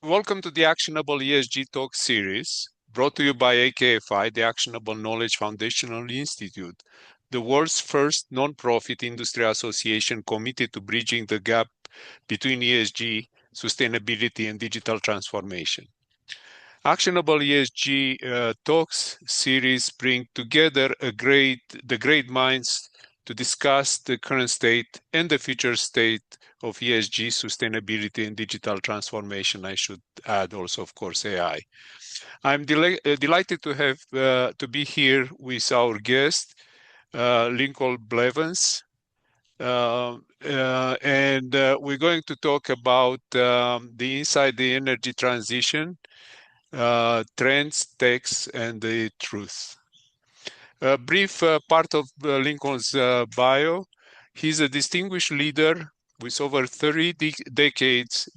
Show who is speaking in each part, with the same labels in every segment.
Speaker 1: Welcome to the Actionable ESG Talk series, brought to you by AKFI, the Actionable Knowledge Foundational Institute, the world's first non-profit industry association committed to bridging the gap between ESG, sustainability, and digital transformation. Actionable ESG Talks series bring together the great minds to discuss the current state and the future state of ESG, sustainability, and digital transformation. I should add also, of course, AI. I'm delighted to have to be here with our guest, Lincoln Bleveans. And we're going to talk about the inside the energy transition, trends, techs, and the truth. A brief part of Lincoln's bio. He's a distinguished leader with over 30 decades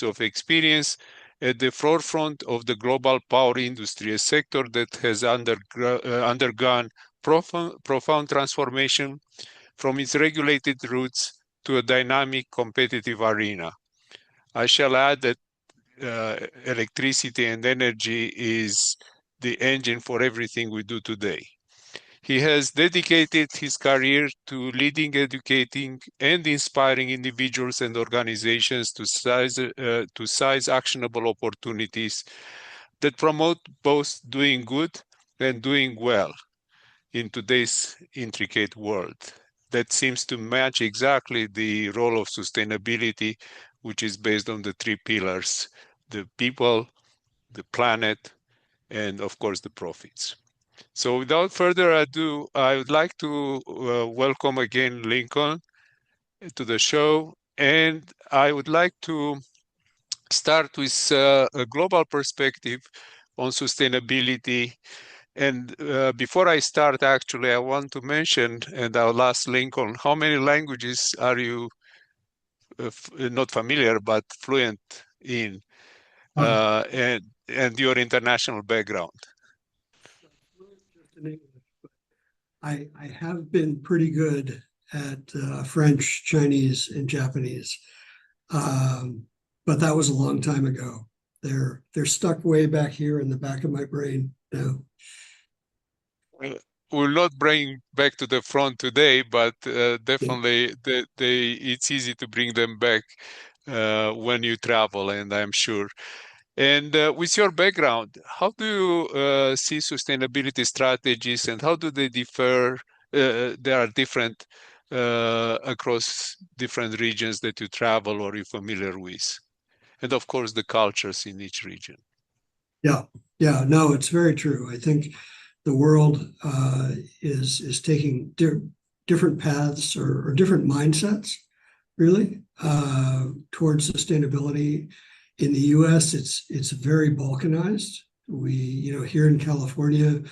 Speaker 1: of experience at the forefront of the global power industry, a sector that has undergone profound transformation from its regulated roots to a dynamic competitive arena. I shall add that electricity and energy is the engine for everything we do today. He has dedicated his career to leading, educating, and inspiring individuals and organizations to seize actionable opportunities that promote both doing good and doing well in today's intricate world. That seems to match exactly the role of sustainability, which is based on the three pillars: the people, the planet, and of course the profits. So without further ado, I would like to welcome again Lincoln to the show. And I would like to start with a global perspective on sustainability. And before I start, actually, I want to mention, and I'll ask Lincoln, how many languages are you not familiar, but fluent in, and your international background?
Speaker 2: I have been pretty good at French, Chinese, and Japanese, but that was a long time ago. They're stuck way back here in the back of my brain now.
Speaker 1: We'll not bring back to the front today, but definitely it's easy to bring them back when you travel, and I'm sure. And with your background, how do you see sustainability strategies, and how do they differ? They are different across different regions that you travel or you're familiar with, and of course the cultures in each region.
Speaker 2: Yeah, no, it's very true. I think the world is taking different paths or different mindsets, really, towards sustainability. In the U.S., it's very balkanized. Here in California,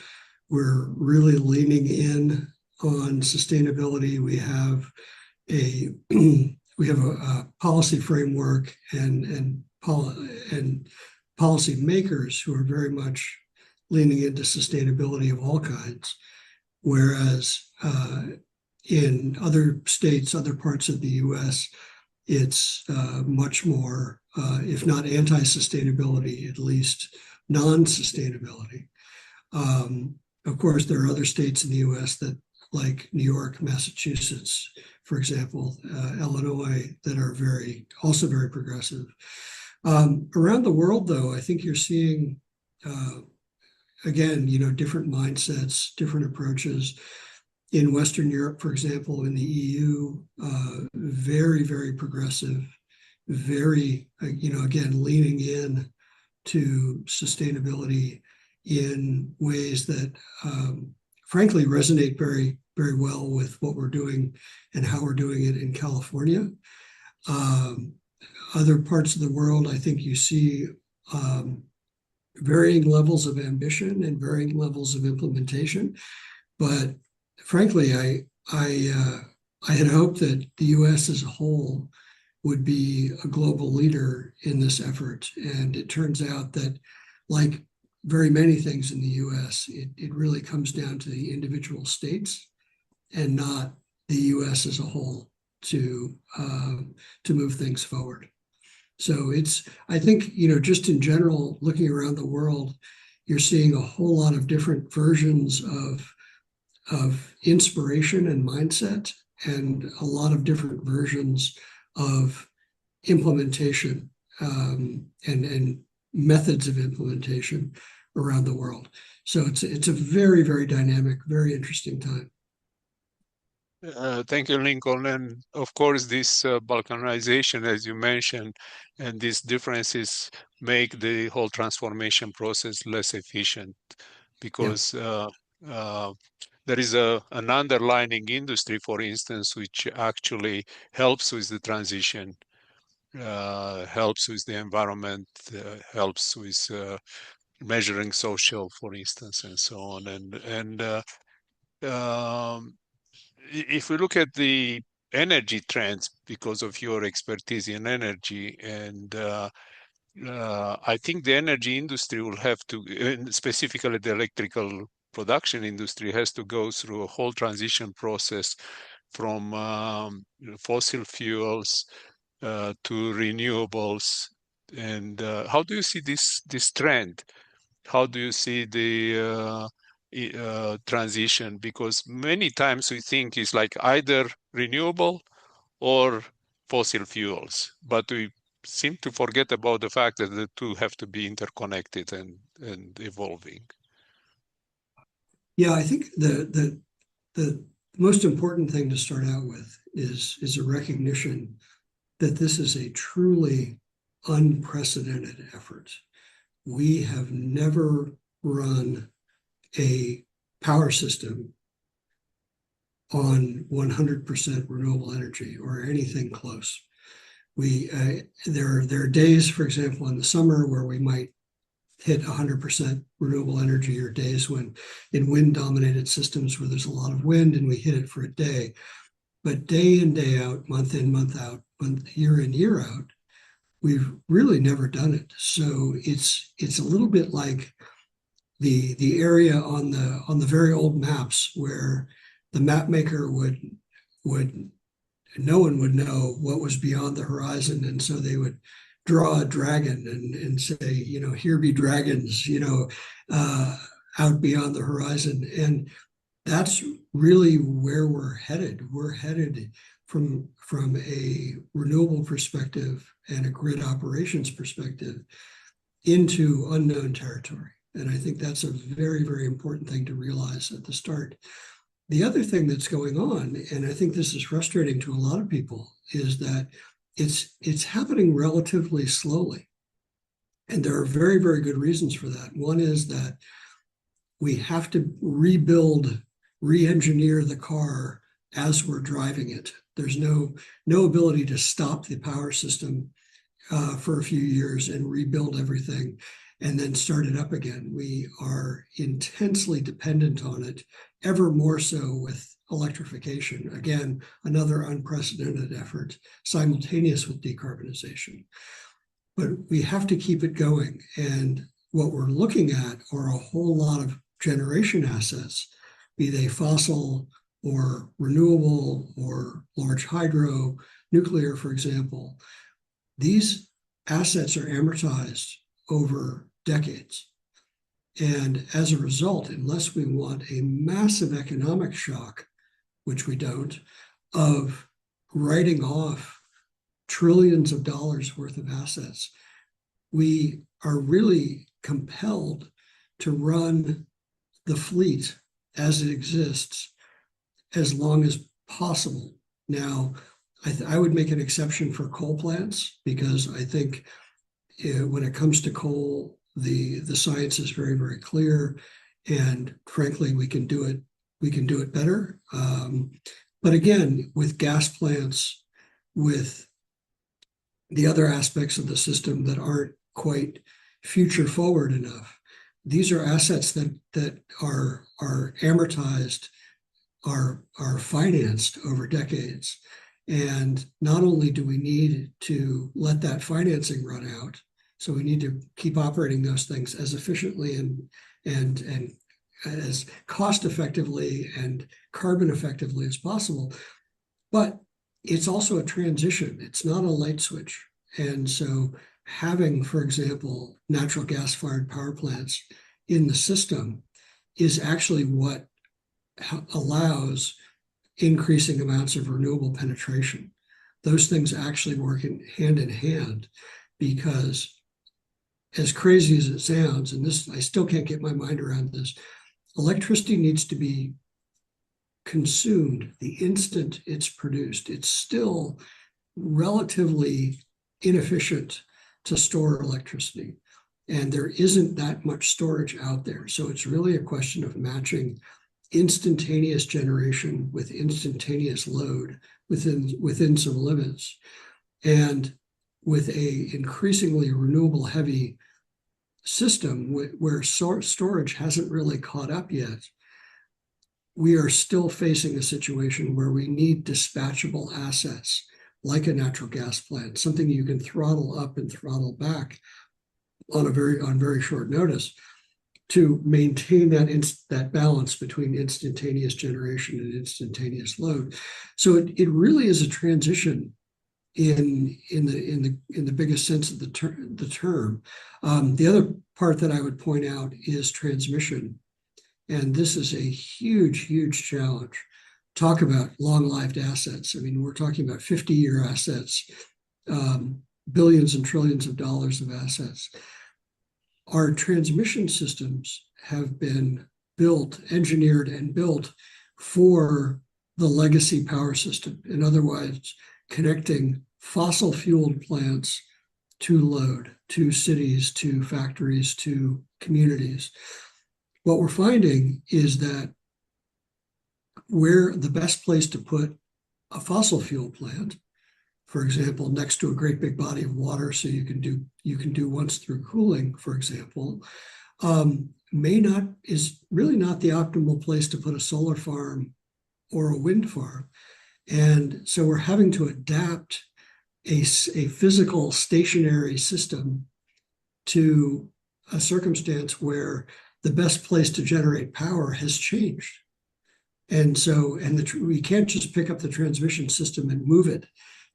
Speaker 2: we're really leaning in on sustainability. We have a policy framework and policy makers who are very much leaning into sustainability of all kinds. Whereas in other states, other parts of the U.S., it's much more, if not anti-sustainability, at least non-sustainability. Of course, there are other states in the U.S. that, like New York, Massachusetts, for example, Illinois, that are also very progressive. Around the world, though, I think you're seeing, again, different mindsets, different approaches. In Western Europe, for example, in the EU, very, very progressive, very, again, leaning in to sustainability in ways that, frankly, resonate very, very well with what we're doing and how we're doing it in California. Other parts of the world, I think you see varying levels of ambition and varying levels of implementation. But frankly, I had hoped that the U.S. as a whole would be a global leader in this effort. And it turns out that, like very many things in the U.S., it really comes down to the individual states and not the U.S. as a whole to move things forward. So I think, just in general, looking around the world, you're seeing a whole lot of different versions of inspiration and mindset, and a lot of different versions of implementation, and methods of implementation around the world. So it's a very, very dynamic, very interesting time.
Speaker 1: Thank you, Lincoln. And of course, this balkanization, as you mentioned, and these differences make the whole transformation process less efficient because there is an underlying industry, for instance, which actually helps with the transition, helps with the environment, helps with measuring social, for instance, and so on. And if we look at the energy trends, because of your expertise in energy, and I think the energy industry will have to, and specifically the electrical production industry, has to go through a whole transition process from fossil fuels to renewables. And how do you see this trend? How do you see the transition? Because many times we think it's like either renewable or fossil fuels, but we seem to forget about the fact that the two have to be interconnected and evolving.
Speaker 2: Yeah, I think the most important thing to start out with is a recognition that this is a truly unprecedented effort. We have never run a power system on 100% renewable energy or anything close. There are days, for example, in the summer where we might hit 100% renewable energy, or days when in wind-dominated systems where there's a lot of wind and we hit it for a day. But day in, day out, month in, month out, year in, year out, we've really never done it. So it's a little bit like the area on the very old maps where the map maker would no one would know what was beyond the horizon, and so they would draw a dragon and say, here be dragons, out beyond the horizon. And that's really where we're headed. We're headed from a renewable perspective and a grid operations perspective into unknown territory. And I think that's a very, very important thing to realize at the start. The other thing that's going on, and I think this is frustrating to a lot of people, is that it's happening relatively slowly. And there are very, very good reasons for that. One is that we have to re-engineer the car as we're driving it. There's no ability to stop the power system for a few years and rebuild everything and then start it up again. We are intensely dependent on it, ever more so with electrification. Again, another unprecedented effort, simultaneous with decarbonization. But we have to keep it going. And what we're looking at are a whole lot of generation assets, be they fossil or renewable or large hydro, nuclear, for example. These assets are amortized over decades. And as a result, unless we want a massive economic shock, which we don't, of writing off trillions of dollars worth of assets, we are really compelled to run the fleet as it exists as long as possible. Now, I would make an exception for coal plants, because I think when it comes to coal, the science is very, very clear, and frankly, we can do it better. But again, with gas plants, with the other aspects of the system that aren't quite future forward enough, these are assets that are amortized, are financed over decades. And not only do we need to let that financing run out, so we need to keep operating those things as efficiently and as cost effectively and carbon effectively as possible. But it's also a transition. It's not a light switch. And so having, for example, natural gas-fired power plants in the system is actually what allows increasing amounts of renewable penetration. Those things actually work hand in hand, because as crazy as it sounds, and this, I still can't get my mind around this, electricity needs to be consumed the instant it's produced. It's still relatively inefficient to store electricity, and there isn't that much storage out there. So it's really a question of matching instantaneous generation with instantaneous load within some limits. And with a increasingly renewable heavy system where storage hasn't really caught up yet, we are still facing a situation where we need dispatchable assets like a natural gas plant, something you can throttle up and throttle back on very short notice to maintain that balance between instantaneous generation and instantaneous load. So it really is a transition in the biggest sense of the term. The other part that I would point out is transmission, and this is a huge challenge. Talk about long-lived assets. I mean, we're talking about 50-year assets, billions and trillions of dollars of assets. Our transmission systems have been engineered and built for the legacy power system. In other words, connecting fossil fueled plants to load, to cities, to factories, to communities. What we're finding is that where the best place to put a fossil fuel plant, for example, next to a great big body of water, so you can do once through cooling, for example, is really not the optimal place to put a solar farm or a wind farm. And so we're having to adapt a physical stationary system to a circumstance where the best place to generate power has changed. And so, we can't just pick up the transmission system and move it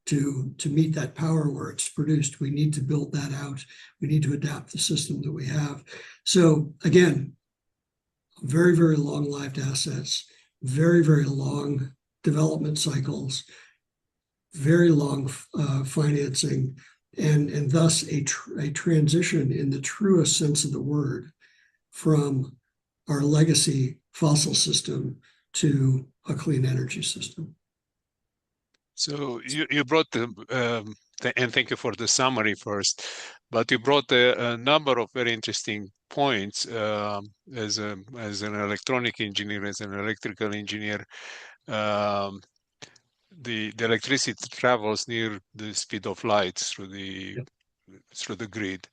Speaker 2: to meet that power where it's produced. We need to build that out. We need to adapt the system that we have. So again, very long-lived assets, very long development cycles, very long financing, and thus a transition in the truest sense of the word from our legacy fossil system to a clean energy system.
Speaker 1: So you brought and thank you for the summary first, but you brought a number of very interesting points as an electronic engineer, as an electrical engineer. The electricity travels near the speed of light through the grid.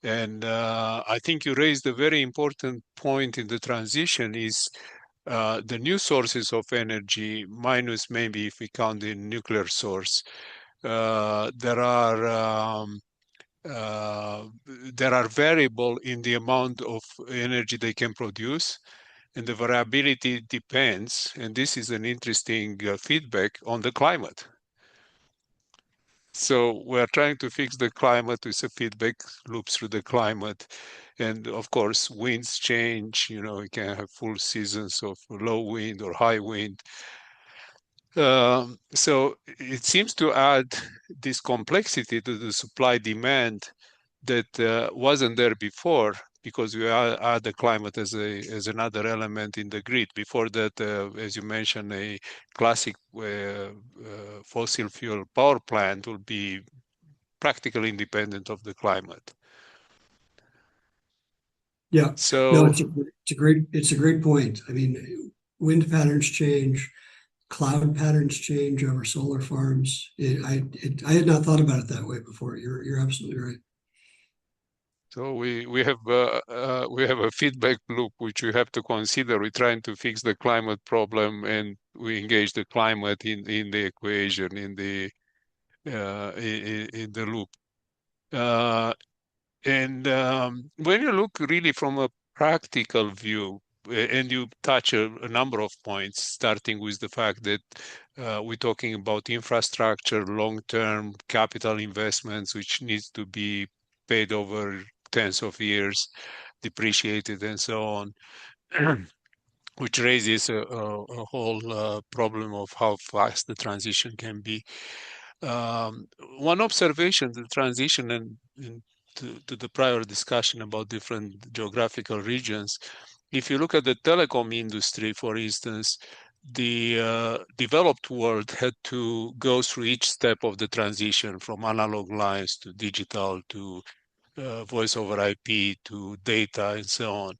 Speaker 1: And I think you raised a very important point in the transition is the new sources of energy, minus maybe if we count the nuclear source. There are variable in the amount of energy they can produce, and the variability depends, and this is an interesting feedback on the climate. So we're trying to fix the climate with a feedback loop through the climate. And of course, winds change, you can have full seasons of low wind or high wind. So it seems to add this complexity to the supply demand that wasn't there before, because we add the climate as another element in the grid. Before that, as you mentioned, a classic fossil fuel power plant will be practically independent of the climate.
Speaker 2: Yeah,
Speaker 1: So
Speaker 2: no, it's a great point. I mean, wind patterns change, cloud patterns change over solar farms. I had not thought about it that way before. You're absolutely right.
Speaker 1: So we have a feedback loop which we have to consider. We're trying to fix the climate problem, and we engage the climate in the equation, in the loop. And when you look really from a practical view, and you touch a number of points, starting with the fact that We're talking about infrastructure, long-term capital investments, which needs to be paid over tens of years, depreciated, and so on, which raises a whole problem of how fast the transition can be. One observation, the transition and to the prior discussion about different geographical regions, if you look at the telecom industry, for instance, the developed world had to go through each step of the transition from analog lines to digital to voice over IP to data and so on.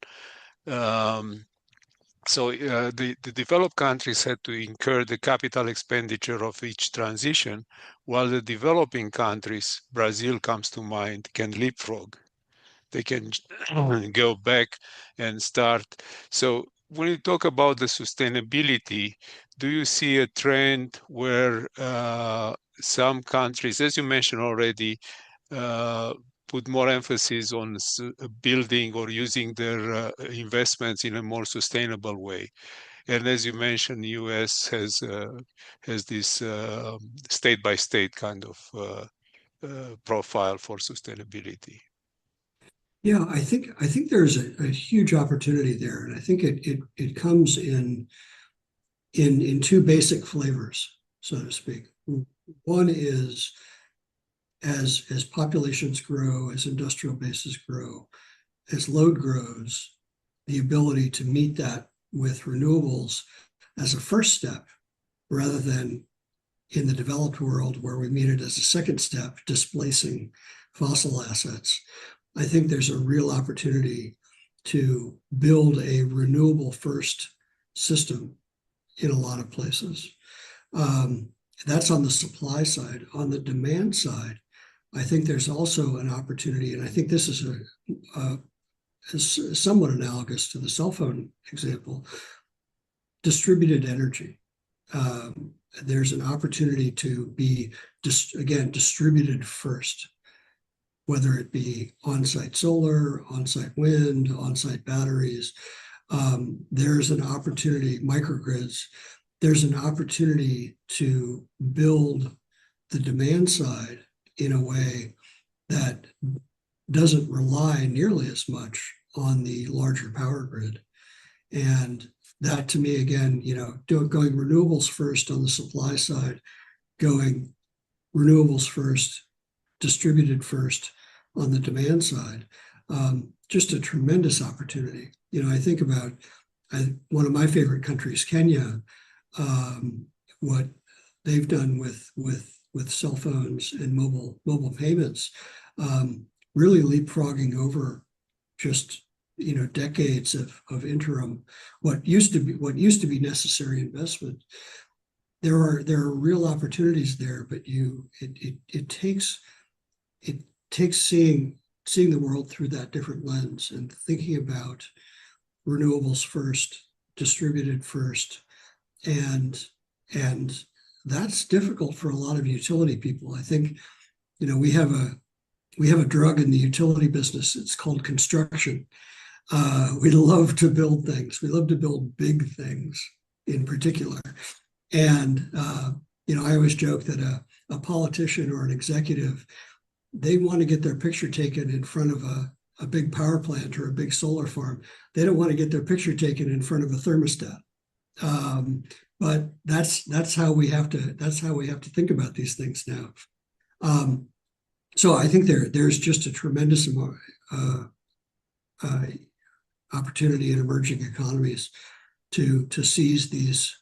Speaker 1: So the developed countries had to incur the capital expenditure of each transition, while the developing countries, Brazil comes to mind, can leapfrog. They can go back and start. So when you talk about the sustainability, do you see a trend where some countries, as you mentioned already, uh, put more emphasis on building or using their investments in a more sustainable way? And as you mentioned, U.S. has this state by state kind of profile for sustainability.
Speaker 2: Yeah, I think there's a huge opportunity there, and I think it comes in two basic flavors, so to speak. One is as populations grow, as industrial bases grow, as load grows, the ability to meet that with renewables as a first step rather than in the developed world where we meet it as a second step, displacing fossil assets. I think there's a real opportunity to build a renewable first system in a lot of places. That's on the supply side. On the demand side, I think there's also an opportunity, and I think this is somewhat analogous to the cell phone example, distributed energy. There's an opportunity to be, again, distributed first, whether it be on-site solar, on-site wind, on-site batteries. There's an opportunity, microgrids, there's an opportunity to build the demand side in a way that doesn't rely nearly as much on the larger power grid. And that to me, again, going renewables first on the supply side, going renewables first, distributed first on the demand side, just a tremendous opportunity. I think about one of my favorite countries, Kenya, what they've done with cell phones and mobile payments, really leapfrogging over just decades of interim, what used to be necessary investment. There are real opportunities there, but it takes seeing the world through that different lens and thinking about renewables first, distributed first, and that's difficult for a lot of utility people. I think we have a drug in the utility business. It's called construction. We love to build things. We love to build big things in particular. And, I always joke that a politician or an executive, they want to get their picture taken in front of a big power plant or a big solar farm. They don't want to get their picture taken in front of a thermostat. But that's how we have to think about these things now. So I think there's just a tremendous amount opportunity in emerging economies to seize these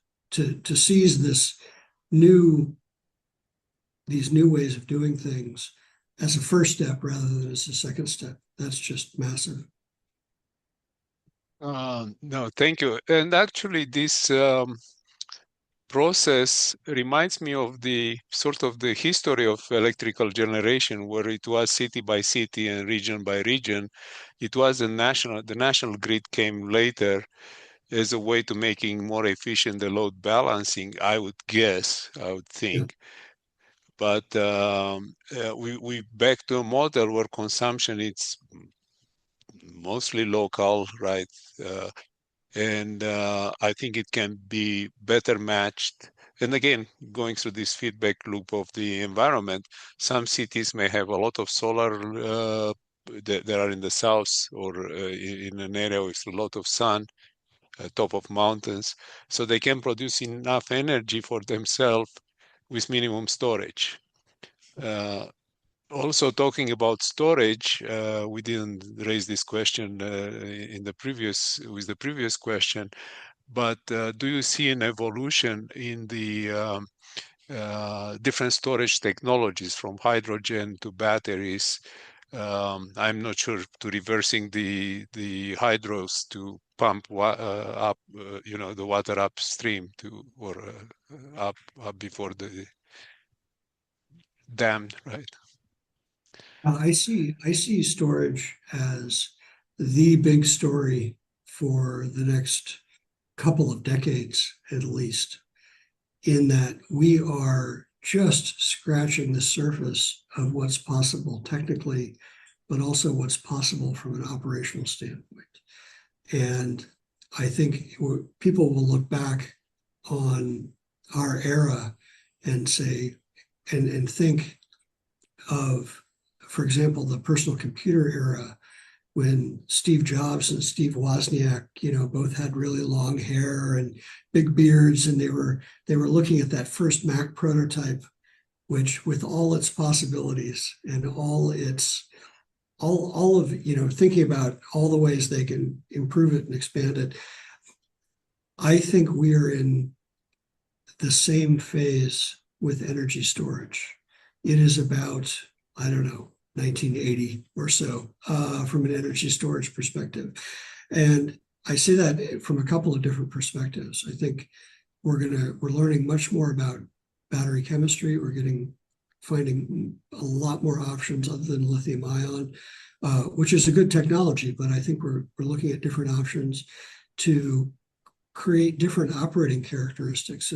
Speaker 2: these new ways of doing things as a first step rather than as a second step. That's just massive.
Speaker 1: No, thank you. And actually, this process reminds me of the sort of the history of electrical generation, where it was city by city and region by region. It was the national grid came later as a way to making more efficient the load balancing, I would
Speaker 2: Yeah.
Speaker 1: think. But we back to a model where consumption is mostly local, right? And I think it can be better matched And again, going through this feedback loop of the environment, some cities may have a lot of solar that are in the south or in an area with a lot of sun, top of mountains, so they can produce enough energy for themselves with minimum storage. Also talking about storage, we didn't raise this question with the previous question, but do you see an evolution in the different storage technologies from hydrogen to batteries? I'm not sure, to reversing the hydros to pump up, the water upstream or up before the dam, right?
Speaker 2: I see storage as the big story for the next couple of decades, at least, in that we are just scratching the surface of what's possible technically, but also what's possible from an operational standpoint. And I think people will look back on our era and say, and think of, for example, the personal computer era, when Steve Jobs and Steve Wozniak, both had really long hair and big beards, and they were looking at that first Mac prototype, which, with all its possibilities and all of thinking about all the ways they can improve it and expand it. I think we are in the same phase with energy storage. It is about, I don't know, 1980 or so, from an energy storage perspective. And I say that from a couple of different perspectives. I think we're learning much more about battery chemistry. We're finding a lot more options other than lithium ion, which is a good technology, but I think we're looking at different options to create different operating characteristics.